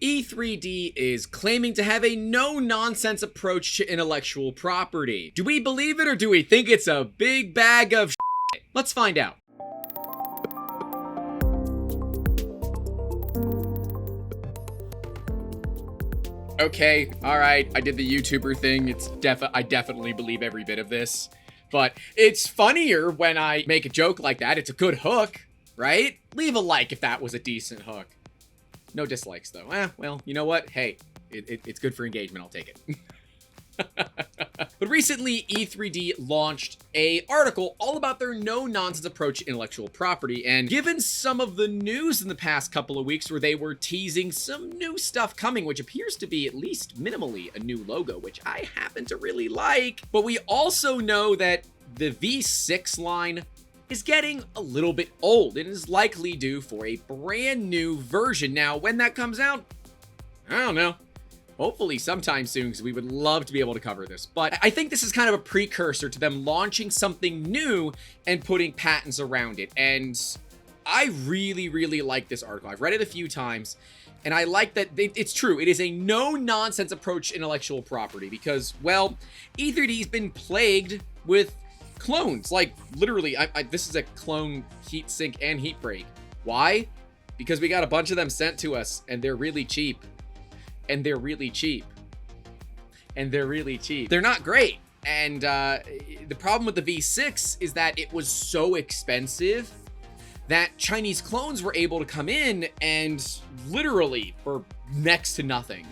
E3D is claiming to have a no-nonsense approach to intellectual property. Do we believe it or do we think it's a big bag of shit? Let's find out. Okay, alright, I did the YouTuber thing. I definitely believe every bit of this. But it's funnier when I make a joke like that. It's a good hook, right? Leave a like if that was a decent hook. No dislikes, though. Well, you know what? Hey, it's good for engagement. I'll take it. But recently, E3D launched an article all about their no-nonsense approach to intellectual property, and given some of the news in the past couple of weeks where they were teasing some new stuff coming, which appears to be at least minimally a new logo, which I happen to really like, but we also know that the V6 line is getting a little bit old and is likely due for a brand new version. Now, when that comes out, I don't know. Hopefully sometime soon, because we would love to be able to cover this. But I think this is kind of a precursor to them launching something new and putting patents around it. And I really, really like this article. I've read it a few times, and I like that it's true. It is a no-nonsense approach to intellectual property because, well, E3D's been plagued with clones. Like, literally, this is a clone heat sink and heat break. Why? Because we got a bunch of them sent to us, and they're really cheap. And they're really cheap. And they're really cheap. They're not great. And the problem with the V6 is that it was so expensive that Chinese clones were able to come in and literally, for next to nothing,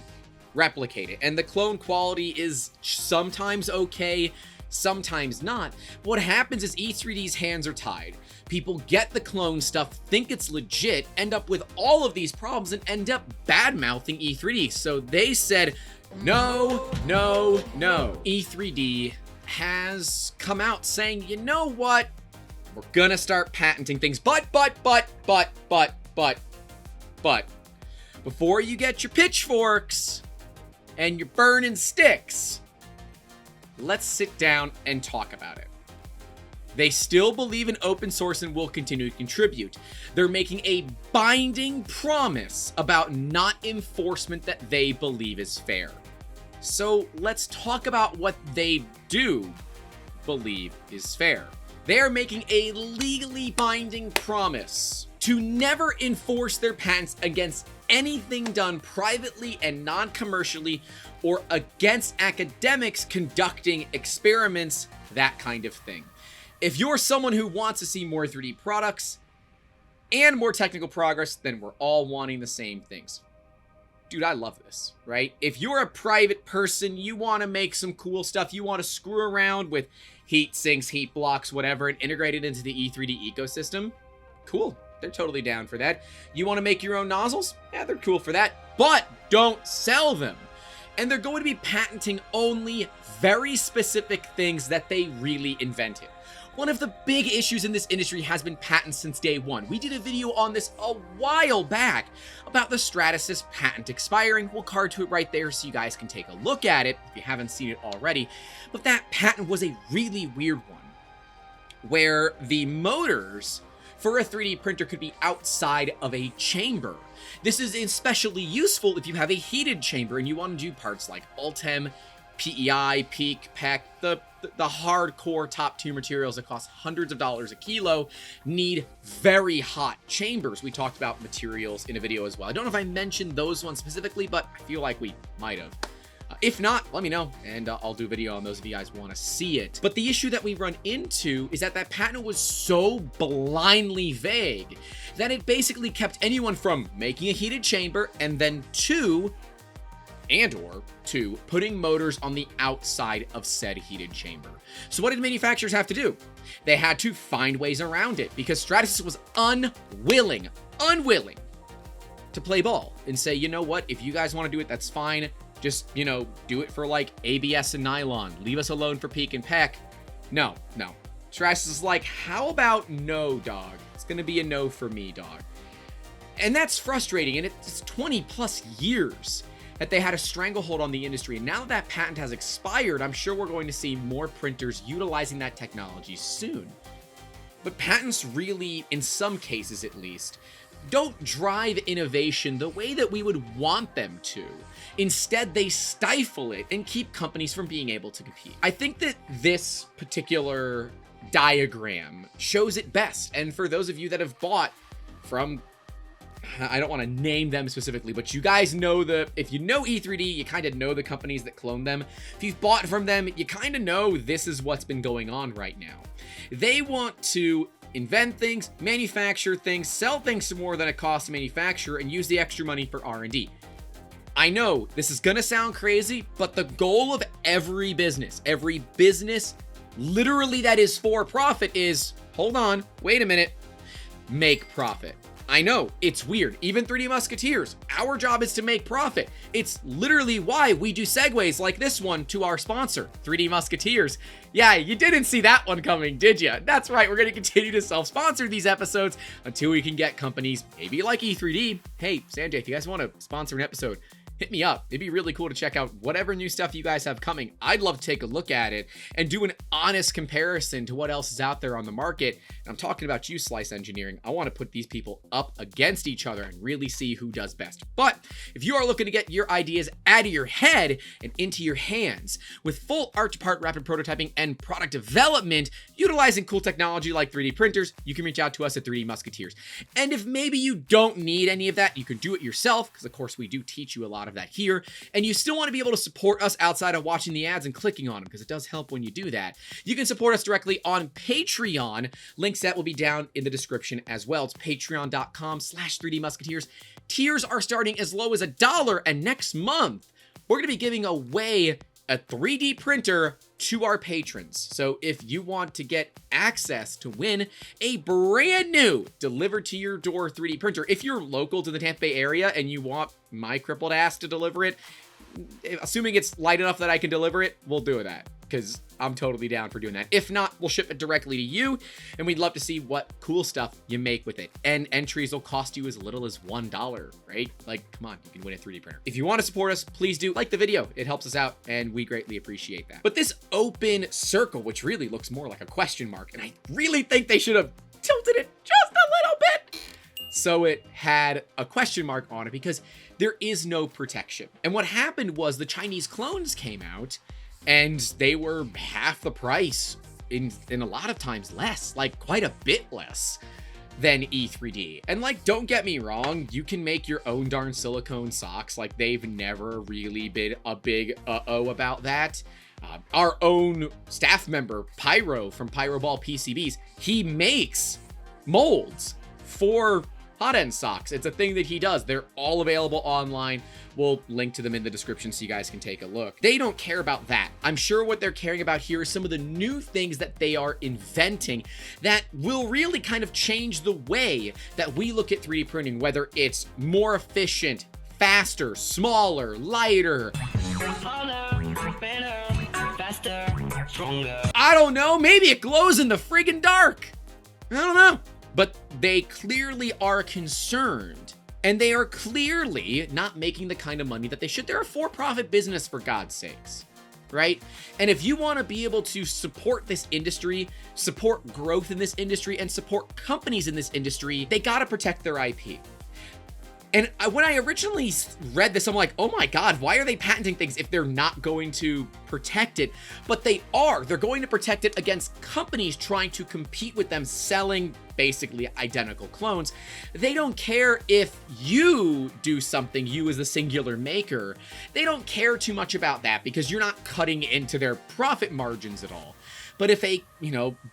replicate it. And the clone quality is sometimes okay, sometimes not. What happens is E3D's hands are tied. People get the clone stuff, think it's legit, end up with all of these problems, and end up bad-mouthing E3D. So they said, no, no, no. E3D has come out saying, you know what? We're gonna start patenting things, but, before you get your pitchforks and your burning sticks, let's sit down and talk about it. They still believe in open source and will continue to contribute. They're making a binding promise about not enforcement that they believe is fair. So let's talk about what they do believe is fair. They are making a legally binding promise to never enforce their patents against anything done privately and non-commercially or against academics conducting experiments, that kind of thing. If you're someone who wants to see more 3D products and more technical progress, then we're all wanting the same things. Dude, I love this, right? If you're a private person, you want to make some cool stuff, you want to screw around with heat sinks, heat blocks, whatever, and integrate it into the E3D ecosystem, cool. They're totally down for that. You want to make your own nozzles? Yeah, they're cool for that, but don't sell them. And they're going to be patenting only very specific things that they really invented. One of the big issues in this industry has been patents since day one. We did a video on this a while back about the Stratasys patent expiring. We'll card to it right there so you guys can take a look at it if you haven't seen it already. But that patent was a really weird one, where the motors for a 3D printer could be outside of a chamber. This is especially useful if you have a heated chamber and you want to do parts like Ultem, PEI, PEEK, PEC, the hardcore top tier materials that cost hundreds of dollars a kilo need very hot chambers. We talked about materials in a video as well. I don't know if I mentioned those ones specifically, but I feel like we might have. If not, let me know, and I'll do a video on those if you guys want to see it. But the issue that we run into is that that patent was so blindly vague that it basically kept anyone from making a heated chamber and then two, putting motors on the outside of said heated chamber. So what did manufacturers have to do? They had to find ways around it because Stratasys was unwilling to play ball and say, you know what, if you guys want to do it, that's fine. Just, you know, do it for like ABS and nylon. Leave us alone for PEEK and PEC. No. Stratasys is like, how about no, dog? It's gonna be a no for me, dog. And that's frustrating, and it's 20 plus years that they had a stranglehold on the industry. And now that patent has expired, I'm sure we're going to see more printers utilizing that technology soon. But patents really, in some cases at least, don't drive innovation the way that we would want them to. Instead, they stifle it and keep companies from being able to compete. I think that this particular diagram shows it best. And for those of you that have bought from, I don't want to name them specifically, but you guys know if you know E3D, you kind of know the companies that clone them. If you've bought from them, you kind of know this is what's been going on right now. They want to invent things, manufacture things, sell things for more than it costs to manufacture, and use the extra money for R&D. I know this is gonna sound crazy, but the goal of every business literally that is for profit is, hold on, wait a minute, make profit. I know, it's weird. Even 3D Musketeers, our job is to make profit. It's literally why we do segues like this one to our sponsor, 3D Musketeers. Yeah, you didn't see that one coming, did you? That's right, we're gonna continue to self-sponsor these episodes until we can get companies, maybe like E3D. Hey, Sanjay, if you guys wanna sponsor an episode, hit me up. It'd be really cool to check out whatever new stuff you guys have coming. I'd love to take a look at it and do an honest comparison to what else is out there on the market. And I'm talking about you, Slice Engineering. I want to put these people up against each other and really see who does best. But if you are looking to get your ideas out of your head and into your hands with full art-to-part rapid prototyping and product development, utilizing cool technology like 3D printers, you can reach out to us at 3D Musketeers. And if maybe you don't need any of that, you can do it yourself, because of course we do teach you a lot of that here, and you still want to be able to support us outside of watching the ads and clicking on them, because it does help when you do that. You can support us directly on Patreon. Links that will be down in the description as well. It's patreon.com/3D Musketeers. Tiers are starting as low as $1, and next month we're going to be giving away a 3D printer to our patrons. So if you want to get access to win a brand new delivered to your door 3D printer, if you're local to the Tampa Bay area and you want my crippled ass to deliver it, assuming it's light enough that I can deliver it, we'll do that, because I'm totally down for doing that. If not, we'll ship it directly to you, and we'd love to see what cool stuff you make with it. And entries will cost you as little as $1, right? Like, come on, you can win a 3D printer. If you want to support us, please do like the video. It helps us out, and we greatly appreciate that. But this open circle, which really looks more like a question mark, and I really think they should have tilted it just a little bit so it had a question mark on it, because there is no protection. And what happened was the Chinese clones came out, and they were half the price, in a lot of times less, like quite a bit less than E3D. And like, don't get me wrong, you can make your own darn silicone socks. Like, they've never really been a big uh-oh about that. Our own staff member, Pyro from Pyroball PCBs, he makes molds for hot end socks. It's a thing that he does. They're all available online. We'll link to them in the description so you guys can take a look. They don't care about that. I'm sure what they're caring about here is some of the new things that they are inventing that will really kind of change the way that we look at 3D printing, whether it's more efficient, faster, smaller, lighter. Harder, better, faster, stronger. I don't know, maybe it glows in the friggin' dark. I don't know. But they clearly are concerned, and they are clearly not making the kind of money that they should. They're a for-profit business, for God's sakes, right? And if you want to be able to support this industry, support growth in this industry, and support companies in this industry, they got to protect their IP. And when I originally read this, I'm like, oh my God, why are they patenting things if they're not going to protect it? But they are. They're going to protect it against companies trying to compete with them, selling basically identical clones. They don't care if you do something, you as the singular maker. They don't care too much about that, because you're not cutting into their profit margins at all. But if a,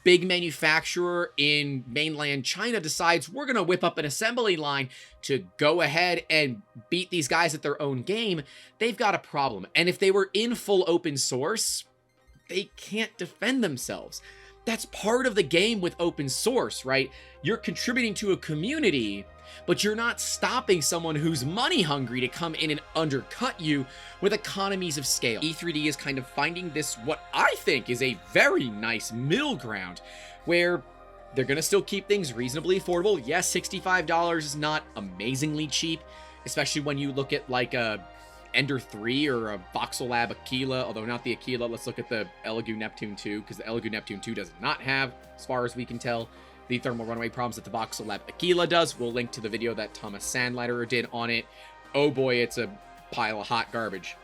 big manufacturer in mainland China decides we're going to whip up an assembly line to go ahead and beat these guys at their own game, they've got a problem. And if they were in full open source, they can't defend themselves. That's part of the game with open source, right? You're contributing to a community, but you're not stopping someone who's money hungry to come in and undercut you with economies of scale. E3D is kind of finding this, what I think is a very nice middle ground, where they're going to still keep things reasonably affordable. Yes, $65 is not amazingly cheap, especially when you look at like a Ender 3 or a Voxel Lab Aquila, although not the Aquila. Let's look at the Elegoo Neptune 2, because the Elegoo Neptune 2 does not have, as far as we can tell, the thermal runaway problems that the Voxel Lab Aquila does. We'll link to the video that Thomas Sandleiter did on it. Oh boy, it's a pile of hot garbage.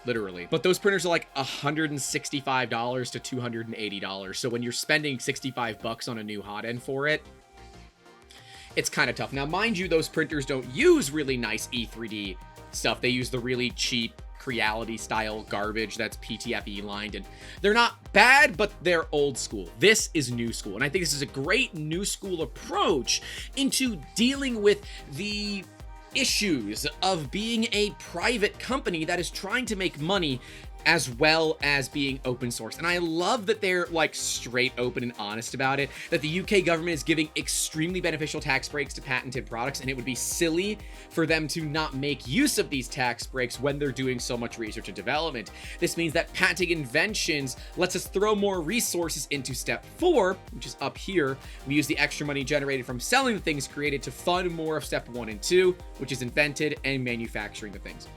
Literally. But those printers are like $165 to $280. So when you're spending 65 bucks on a new hot end for it, it's kind of tough. Now, mind you, those printers don't use really nice E3D stuff. They use the really cheap Creality style garbage that's PTFE lined, and they're not bad, but they're old school. This is new school, and I think this is a great new school approach into dealing with the issues of being a private company that is trying to make money as well as being open source. And I love that they're like straight open and honest about it, that the UK government is giving extremely beneficial tax breaks to patented products, and it would be silly for them to not make use of these tax breaks when they're doing so much research and development. This means that patenting inventions lets us throw more resources into step 4, which is up here. We use the extra money generated from selling the things created to fund more of step 1 and 2, which is invented and manufacturing the things.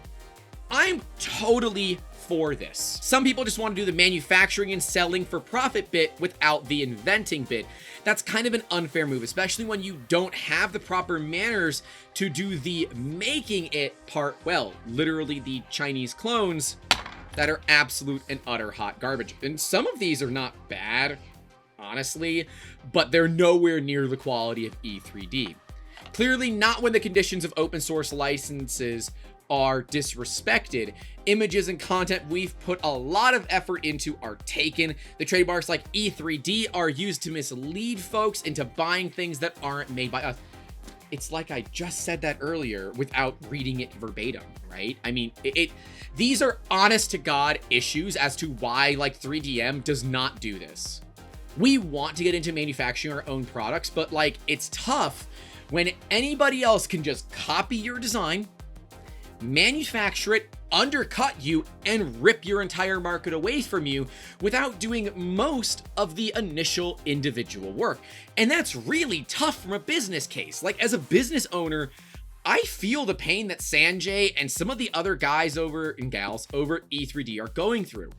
I'm totally for this. Some people just want to do the manufacturing and selling for profit bit without the inventing bit. That's kind of an unfair move, especially when you don't have the proper manners to do the making it part well. Literally the Chinese clones that are absolute and utter hot garbage. And some of these are not bad, honestly, but they're nowhere near the quality of E3D. Clearly not when the conditions of open source licenses are disrespected. Images and content we've put a lot of effort into are taken. The trademarks like E3D are used to mislead folks into buying things that aren't made by us. It's like I just said that earlier without reading it verbatim, right? I mean, these are honest to God issues as to why like 3DM does not do this. We want to get into manufacturing our own products, but like it's tough when anybody else can just copy your design, manufacture it, undercut you, and rip your entire market away from you without doing most of the initial individual work. And that's really tough from a business case. Like as a business owner, I feel the pain that Sanjay and some of the other guys over and gals over at E3D are going through.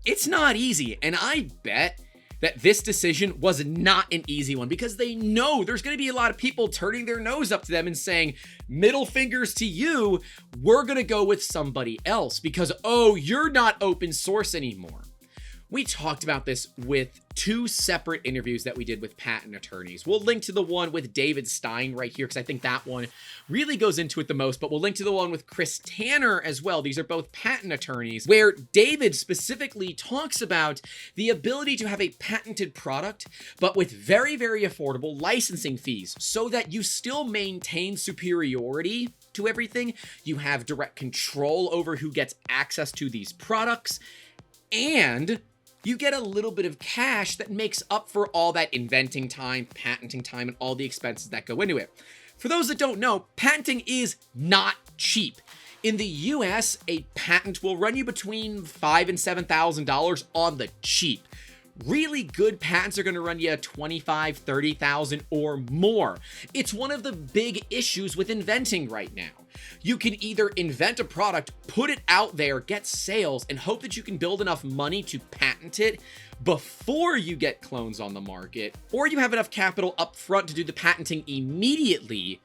It's not easy, and I bet that this decision was not an easy one because they know there's going to be a lot of people turning their nose up to them and saying, middle fingers to you, we're going to go with somebody else because, oh, you're not open source anymore. We talked about this with 2 separate interviews that we did with patent attorneys. We'll link to the one with David Stein right here because I think that one really goes into it the most, but we'll link to the one with Chris Tanner as well. These are both patent attorneys where David specifically talks about the ability to have a patented product, but with very, very affordable licensing fees so that you still maintain superiority to everything. You have direct control over who gets access to these products, and you get a little bit of cash that makes up for all that inventing time, patenting time, and all the expenses that go into it. For those that don't know, patenting is not cheap. In the US, a patent will run you between $5,000 and $7,000 on the cheap. Really good patents are going to run you $25,000, $30,000 or more. It's one of the big issues with inventing right now. You can either invent a product, put it out there, get sales, and hope that you can build enough money to patent it before you get clones on the market, or you have enough capital up front to do the patenting immediately,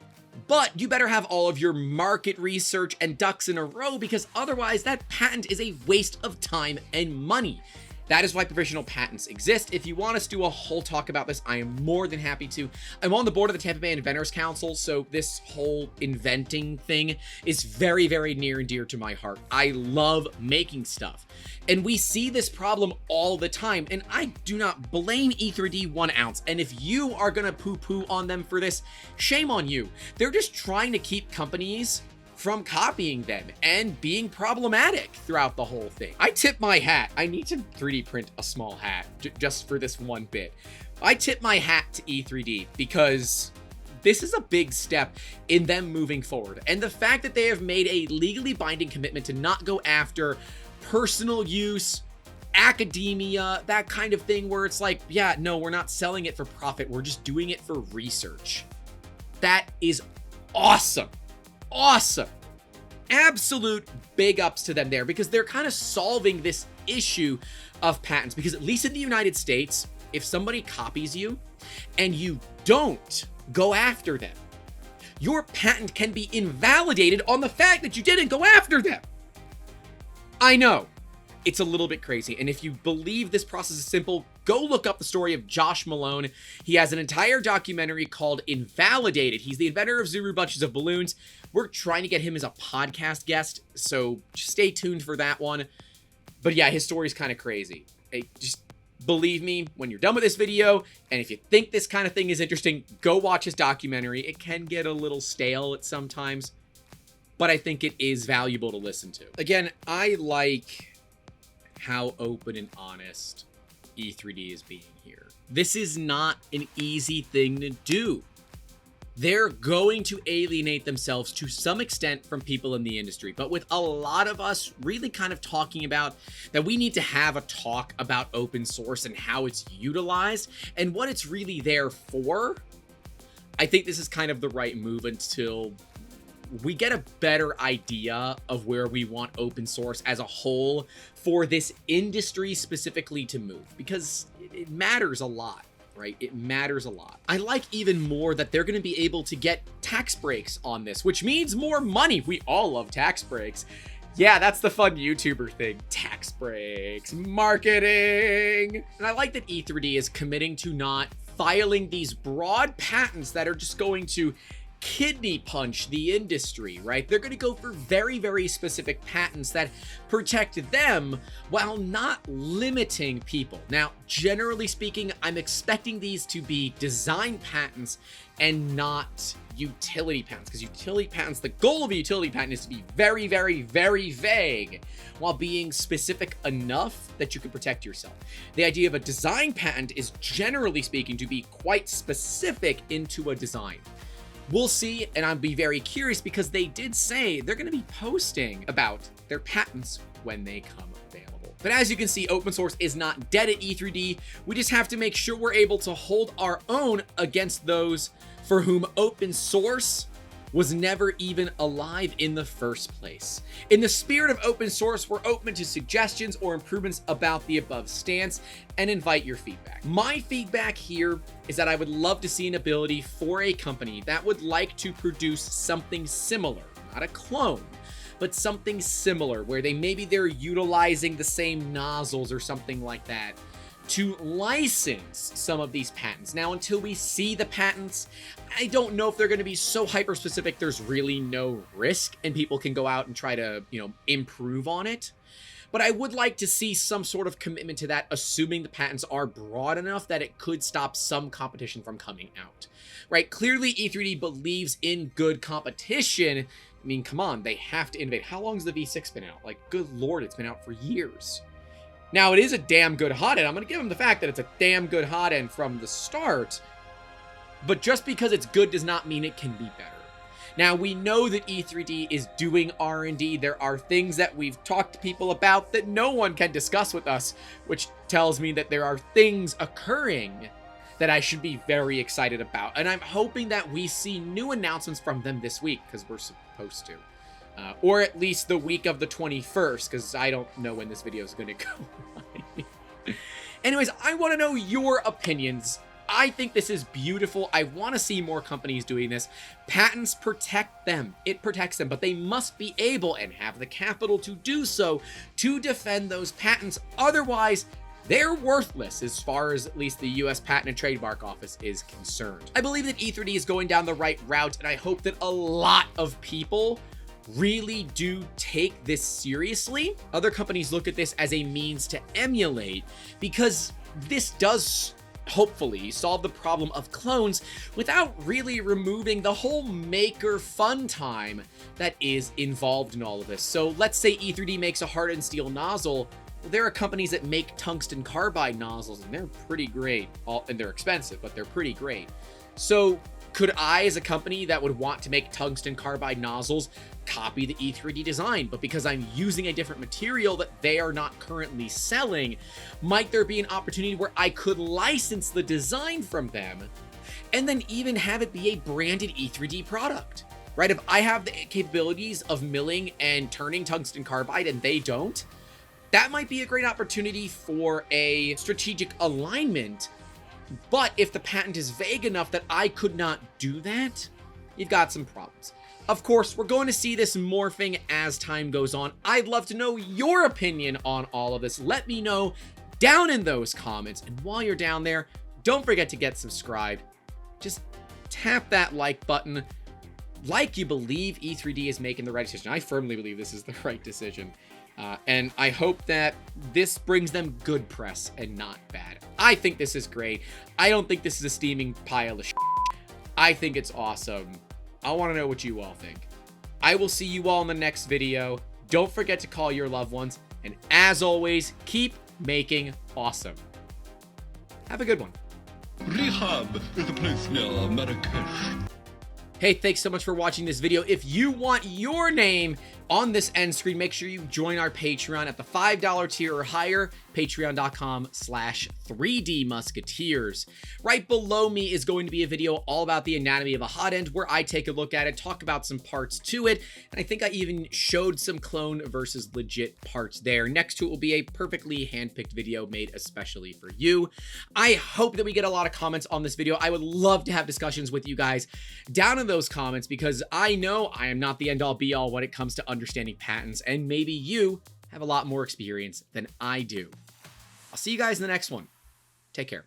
but you better have all of your market research and ducks in a row because otherwise that patent is a waste of time and money. That is why provisional patents exist. If you want us to do a whole talk about this, I am more than happy to. I'm on the board of the Tampa Bay Inventors Council, so this whole inventing thing is very, very near and dear to my heart. I love making stuff. And we see this problem all the time, and I do not blame E3D 1 ounce. And if you are gonna poo-poo on them for this, shame on you. They're just trying to keep companies from copying them and being problematic throughout the whole thing. I tip my hat. I need to 3D print a small hat just for this one bit. I tip my hat to E3D because this is a big step in them moving forward. And the fact that they have made a legally binding commitment to not go after personal use, academia, that kind of thing where it's like, yeah, no, we're not selling it for profit. We're just doing it for research. That is awesome. Awesome. Absolute big ups to them there because they're kind of solving this issue of patents, because at least in the United States, if somebody copies you and you don't go after them, your patent can be invalidated on the fact that you didn't go after them. I know, it's a little bit crazy, and if you believe this process is simple, go look up the story of Josh Malone. He has an entire documentary called Invalidated. He's the inventor of Zuru Bunches of Balloons. We're trying to get him as a podcast guest, so stay tuned for that one. But yeah, his story's kind of crazy. Just believe me, when you're done with this video, and if you think this kind of thing is interesting, go watch his documentary. It can get a little stale at sometimes, but I think it is valuable to listen to. Again, I like how open and honest E3D is being here. This is not an easy thing to do. They're going to alienate themselves to some extent from people in the industry, but with a lot of us really kind of talking about that we need to have a talk about open source and how it's utilized and what it's really there for, I think this is kind of the right move until we get a better idea of where we want open source as a whole for this industry specifically to move, because it matters a lot. Right? It matters a lot. I like even more that they're going to be able to get tax breaks on this, which means more money. We all love tax breaks. Yeah, that's the fun YouTuber thing. Tax breaks, marketing. And I like that E3D is committing to not filing these broad patents that are just going to kidney punch the industry, right? They're going to go for very, very specific patents that protect them while not limiting people. Now, generally speaking, I'm expecting these to be design patents and not utility patents, because utility patents, the goal of a utility patent is to be very, very, very vague while being specific enough that you can protect yourself. The idea of a design patent is, generally speaking, to be quite specific into a design. We'll see, and I'll be very curious because they did say they're going to be posting about their patents when they come available. But as you can see, open source is not dead at E3D. We just have to make sure we're able to hold our own against those for whom open source was never even alive in the first place. In the spirit of open source, we're open to suggestions or improvements about the above stance and invite your feedback. My feedback here is that I would love to see an ability for a company that would like to produce something similar, not a clone, but something similar where they're utilizing the same nozzles or something like that, to license some of these patents. Now, until we see the patents, I don't know if they're going to be so hyper specific there's really no risk and people can go out and try to, improve on it. But I would like to see some sort of commitment to that, assuming the patents are broad enough that it could stop some competition from coming out, right? Clearly, E3D believes in good competition. I mean, come on, they have to innovate. How long has the V6 been out? Like, good Lord, it's been out for years. Now, it is a damn good hot end. I'm going to give them the fact that it's a damn good hot end from the start. But just because it's good does not mean it can be better. Now, we know that E3D is doing R&D. There are things that we've talked to people about that no one can discuss with us, which tells me that there are things occurring that I should be very excited about. And I'm hoping that we see new announcements from them this week, because we're supposed to. Or at least the week of the 21st, because I don't know when this video is going to go live. Anyways, I want to know your opinions. I think this is beautiful. I want to see more companies doing this. Patents protect them. It protects them, but they must be able and have the capital to do so to defend those patents. Otherwise, they're worthless as far as at least the US Patent and Trademark Office is concerned. I believe that E3D is going down the right route, and I hope that a lot of people really do take this seriously. Other companies look at this as a means to emulate, because this does hopefully solve the problem of clones without really removing the whole maker fun time that is involved in all of this. So let's say E3D makes a hardened steel nozzle. Well, there are companies that make tungsten carbide nozzles, and they're pretty great. And they're expensive, but they're pretty great. So could I, as a company that would want to make tungsten carbide nozzles, copy the E3D design? But because I'm using a different material that they are not currently selling, might there be an opportunity where I could license the design from them and then even have it be a branded E3D product, right? If I have the capabilities of milling and turning tungsten carbide and they don't, that might be a great opportunity for a strategic alignment But if the patent is vague enough that I could not do that, you've got some problems. Of course, we're going to see this morphing as time goes on. I'd love to know your opinion on all of this. Let me know down in those comments. And while you're down there, don't forget to get subscribed. Just tap that like button. Like you believe E3D is making the right decision. I firmly believe this is the right decision. And I hope that this brings them good press and not bad. I think this is great. I don't think this is a steaming pile of shit. I think it's awesome. I want to know what you all think. I will see you all in the next video. Don't forget to call your loved ones. And as always, keep making awesome. Have a good one. Rehab is a place near Marrakesh. Hey, thanks so much for watching this video. If you want your name on this end screen, make sure you join our Patreon at the $5 tier or higher, patreon.com/3D Musketeers. Right below me is going to be a video all about the anatomy of a hot end where I take a look at it, talk about some parts to it, and I think I even showed some clone versus legit parts there. Next to it will be a perfectly handpicked video made especially for you. I hope that we get a lot of comments on this video. I would love to have discussions with you guys down in those comments because I know I am not the end all be all when it comes to understanding patents, and maybe you have a lot more experience than I do. I'll see you guys in the next one. Take care.